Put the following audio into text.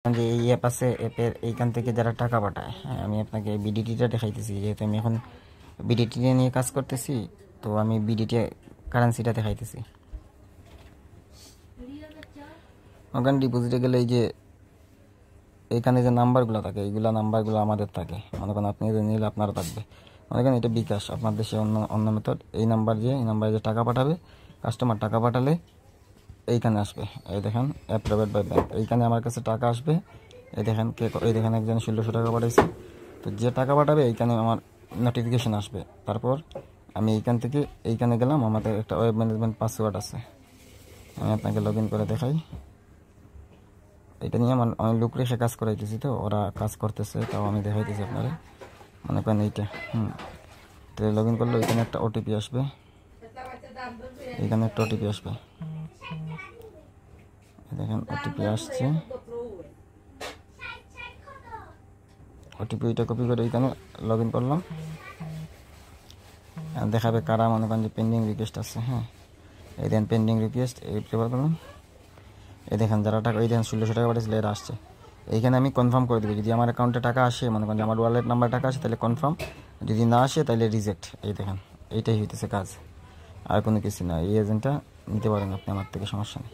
যে এই অ্যাপ আছে, অ্যাপের এইখান থেকে যারা টাকা পাঠায়, হ্যাঁ আমি আপনাকে বিডিটিটা দেখাইতেছি, যেহেতু আমি এখন বিডিটি নিয়ে কাজ করতেছি, তো আমি বিডিটি কারেন্সিটা দেখাইতেছি। ওখানে ডিপোজিটে গেলে এই যে এইখানে যে নাম্বারগুলো থাকে, এইগুলো নাম্বারগুলো আমাদের থাকে। মনে করেন আপনি যে নিলে আপনারও থাকবে। মনে করেন এটা বিকাশ, আপনার দেশে অন্য অন্য মেথড। এই নাম্বারে যে টাকা পাঠাবে, কাস্টমার টাকা পাঠালে এইখানে আসবে। এই দেখেন অ্যাপ্রুভড বাই ব্যাংক, এইখানে আমার কাছে টাকা আসবে। এই দেখেন এই দেখেন একজন 1600 টাকা পাঠাইছে। তো যে টাকা পাঠাবে এইখানে আমার নোটিফিকেশন আসবে। তারপর আমি এইখান থেকে এইখানে গেলাম, আমাদের একটা ওয়েব ম্যানেজমেন্ট পাসওয়ার্ড আছে, আমি আপনাকে লগ ইন করে দেখাই। এটা নিয়ে আমার অনেক লোক রেখে কাজ করাইতেছি, তো ওরা কাজ করতেছে, তাও আমি দেখাইতেছি আপনারা। মনে করেন এইটা তো লগ ইন করলে এখানে একটা ওটিপি আসবে, এখানে একটা ওটিপি আসবে। দেখেন ওটিপি আসছে, ওটিপিটা কপি করে এইখানে লগ ইন করলাম। দেখাবে কারা মনে করেন যে পেন্ডিং রিকোয়েস্ট আছে। হ্যাঁ এই দেন পেন্ডিং রিকোয়েস্ট, এই প্রেফার করলাম। এই দেখেন যারা টাকা, এই দেখেন 1600 টাকা পাঠিয়েছিল, এরা আসছে। এইখানে আমি কনফার্ম করে দেবো, যদি আমার অ্যাকাউন্টে টাকা আসে, মনে করেন যে আমার ওয়ালেট নাম্বার টাকা আসে, তাহলে কনফার্ম, যদি না আসে তাহলে রিজেক্ট। এই দেখেন এইটাই হইতেছে কাজ, আর কোনো কিছু না। এই এজেন্টটা নিতে পারেন আপনি আমার থেকে, সমস্যা নেই।